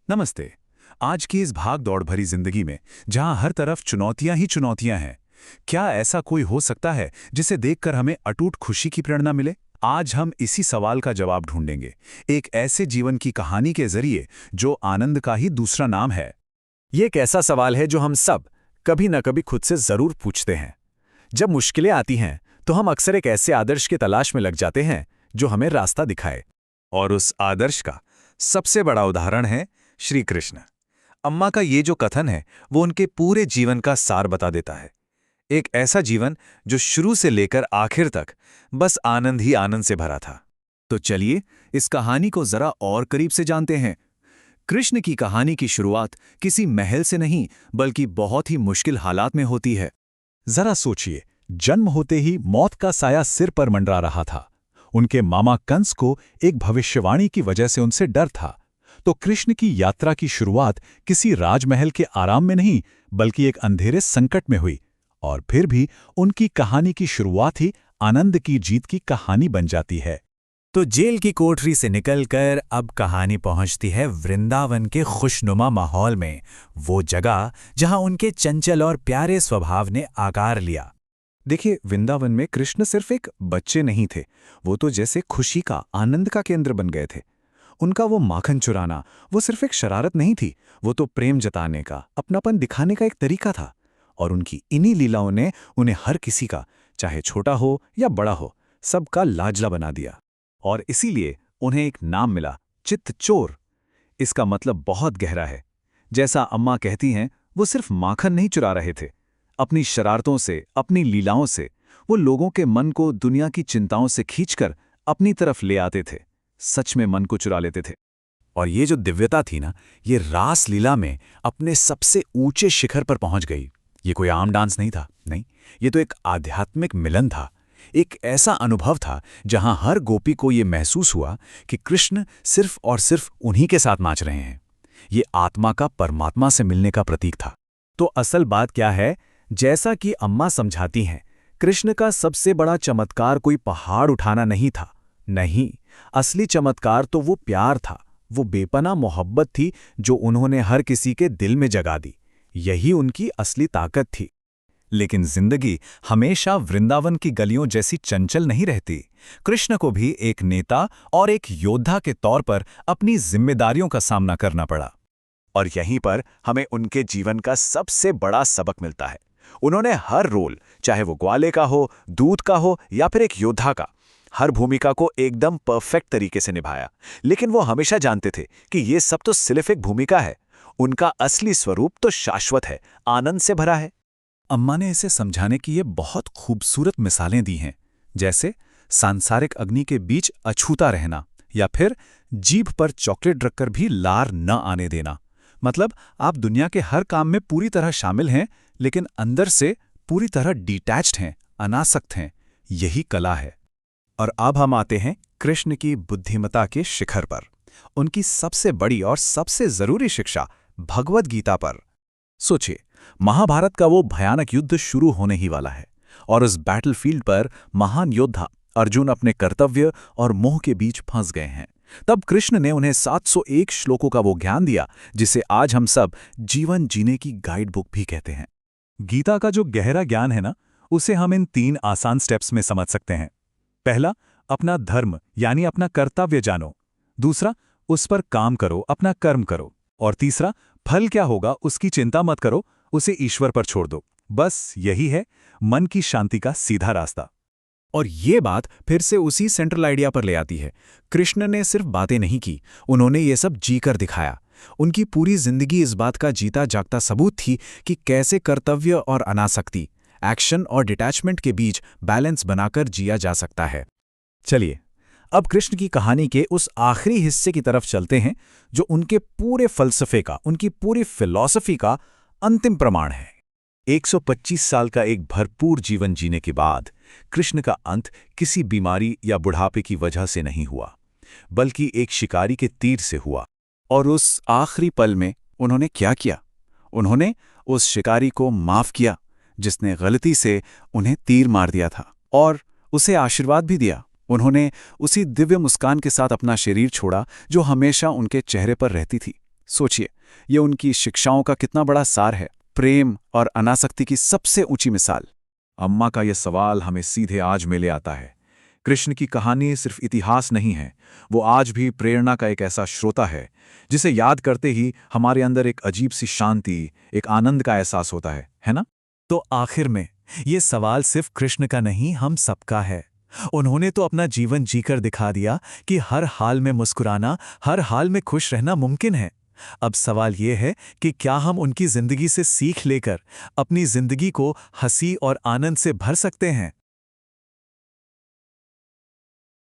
नमस्ते। आज की इस भाग दौड़ भरी जिंदगी में जहां हर तरफ चुनौतियां ही चुनौतियां हैं, क्या ऐसा कोई हो सकता है जिसे देखकर हमें अटूट खुशी की प्रेरणा मिले? आज हम इसी सवाल का जवाब ढूंढेंगे, एक ऐसे जीवन की कहानी के जरिए जो आनंद का ही दूसरा नाम है। ये एक ऐसा सवाल है जो हम सब कभी न कभी खुद से जरूर पूछते हैं। जब मुश्किलें आती हैं तो हम अक्सर एक ऐसे आदर्श की तलाश में लग जाते हैं जो हमें रास्ता दिखाए। और उस आदर्श का सबसे बड़ा उदाहरण है श्री कृष्ण। अम्मा का ये जो कथन है वो उनके पूरे जीवन का सार बता देता है। एक ऐसा जीवन जो शुरू से लेकर आखिर तक बस आनंद ही आनंद से भरा था। तो चलिए इस कहानी को जरा और करीब से जानते हैं। कृष्ण की कहानी की शुरुआत किसी महल से नहीं बल्कि बहुत ही मुश्किल हालात में होती है। जरा सोचिए, जन्म होते ही मौत का साया सिर पर मंडरा रहा था। उनके मामा कंस को एक भविष्यवाणी की वजह से उनसे डर था। तो कृष्ण की यात्रा की शुरुआत किसी राजमहल के आराम में नहीं बल्कि एक अंधेरे संकट में हुई। और फिर भी उनकी कहानी की शुरुआत ही आनंद की जीत की कहानी बन जाती है। तो जेल की कोठरी से निकलकर अब कहानी पहुंचती है वृंदावन के खुशनुमा माहौल में, वो जगह जहां उनके चंचल और प्यारे स्वभाव ने आकार लिया। देखिए, वृंदावन में कृष्ण सिर्फ एक बच्चे नहीं थे, वो तो जैसे खुशी का, आनंद का केंद्र बन गए थे। उनका वो माखन चुराना, वो सिर्फ एक शरारत नहीं थी, वो तो प्रेम जताने का, अपनापन दिखाने का एक तरीका था। और उनकी इन्हीं लीलाओं ने उन्हें हर किसी का, चाहे छोटा हो या बड़ा हो, सबका लाजला बना दिया। और इसीलिए उन्हें एक नाम मिला, चित्तचोर। इसका मतलब बहुत गहरा है। जैसा अम्मा कहती हैं, वो सिर्फ माखन नहीं चुरा रहे थे। अपनी शरारतों से, अपनी लीलाओं से वो लोगों के मन को दुनिया की चिंताओं से खींचकर अपनी तरफ ले आते थे। सच में मन को चुरा लेते थे। और ये जो दिव्यता थी ना, ये रास लीला में अपने सबसे ऊंचे शिखर पर पहुंच गई। ये कोई आम डांस नहीं था, नहीं, ये तो एक आध्यात्मिक मिलन था। एक ऐसा अनुभव था जहां हर गोपी को ये महसूस हुआ कि कृष्ण सिर्फ और सिर्फ उन्हीं के साथ नाच रहे हैं। ये आत्मा का परमात्मा से मिलने का प्रतीक था। तो असल बात क्या है? जैसा कि अम्मा समझाती हैं, कृष्ण का सबसे बड़ा चमत्कार कोई पहाड़ उठाना नहीं था। नहीं, असली चमत्कार तो वो प्यार था, वो बेपनाह मोहब्बत थी जो उन्होंने हर किसी के दिल में जगा दी। यही उनकी असली ताकत थी। लेकिन जिंदगी हमेशा वृंदावन की गलियों जैसी चंचल नहीं रहती। कृष्ण को भी एक नेता और एक योद्धा के तौर पर अपनी जिम्मेदारियों का सामना करना पड़ा। और यहीं पर हमें उनके जीवन का सबसे बड़ा सबक मिलता है। उन्होंने हर रोल, चाहे वो ग्वाले का हो, दूत का हो या फिर एक योद्धा का, हर भूमिका को एकदम परफेक्ट तरीके से निभाया। लेकिन वो हमेशा जानते थे कि ये सब तो सिर्फ एक भूमिका है। उनका असली स्वरूप तो शाश्वत है, आनंद से भरा है। अम्मा ने इसे समझाने की ये बहुत खूबसूरत मिसालें दी हैं, जैसे सांसारिक अग्नि के बीच अछूता रहना, या फिर जीभ पर चॉकलेट रखकर भी लार न आने देना। मतलब आप दुनिया के हर काम में पूरी तरह शामिल हैं, लेकिन अंदर से पूरी तरह डिटैच्ड हैं, अनासक्त हैं। यही कला है। और अब हम आते हैं कृष्ण की बुद्धिमता के शिखर पर, उनकी सबसे बड़ी और सबसे जरूरी शिक्षा भगवद गीता पर। सोचिए, महाभारत का वो भयानक युद्ध शुरू होने ही वाला है और उस बैटलफील्ड पर महान योद्धा अर्जुन अपने कर्तव्य और मोह के बीच फंस गए हैं। तब कृष्ण ने उन्हें 701 श्लोकों का वो ज्ञान दिया जिसे आज हम सब जीवन जीने की गाइड बुक भी कहते हैं। गीता का जो गहरा ज्ञान है ना, उसे हम इन 3 आसान स्टेप्स में समझ सकते हैं। पहला, अपना धर्म यानी अपना कर्तव्य जानो। दूसरा, उस पर काम करो, अपना कर्म करो। और तीसरा, फल क्या होगा उसकी चिंता मत करो, उसे ईश्वर पर छोड़ दो। बस यही है मन की शांति का सीधा रास्ता। और ये बात फिर से उसी सेंट्रल आइडिया पर ले आती है। कृष्ण ने सिर्फ बातें नहीं की, उन्होंने ये सब जीकर दिखाया। उनकी पूरी जिंदगी इस बात का जीता जागता सबूत थी कि कैसे कर्तव्य और अनासक्ति, एक्शन और डिटैचमेंट के बीच बैलेंस बनाकर जिया जा सकता है। चलिए अब कृष्ण की कहानी के उस आखिरी हिस्से की तरफ चलते हैं जो उनके पूरे फलसफे का, उनकी पूरी फिलॉसफी का अंतिम प्रमाण है। 125 साल का एक भरपूर जीवन जीने के बाद कृष्ण का अंत किसी बीमारी या बुढ़ापे की वजह से नहीं हुआ, बल्कि एक शिकारी के तीर से हुआ। और उस आखिरी पल में उन्होंने क्या किया? उन्होंने उस शिकारी को माफ किया जिसने गलती से उन्हें तीर मार दिया था, और उसे आशीर्वाद भी दिया। उन्होंने उसी दिव्य मुस्कान के साथ अपना शरीर छोड़ा जो हमेशा उनके चेहरे पर रहती थी। सोचिए, ये उनकी शिक्षाओं का कितना बड़ा सार है, प्रेम और अनासक्ति की सबसे ऊंची मिसाल। अम्मा का यह सवाल हमें सीधे आज में ले आता है। कृष्ण की कहानी सिर्फ इतिहास नहीं है, वो आज भी प्रेरणा का एक ऐसा श्रोता है जिसे याद करते ही हमारे अंदर एक अजीब सी शांति, एक आनंद का एहसास होता है ना? तो आखिर में ये सवाल सिर्फ कृष्ण का नहीं, हम सबका है। उन्होंने तो अपना जीवन जीकर दिखा दिया कि हर हाल में मुस्कुराना, हर हाल में खुश रहना मुमकिन है। अब सवाल ये है कि क्या हम उनकी जिंदगी से सीख लेकर अपनी जिंदगी को हंसी और आनंद से भर सकते हैं?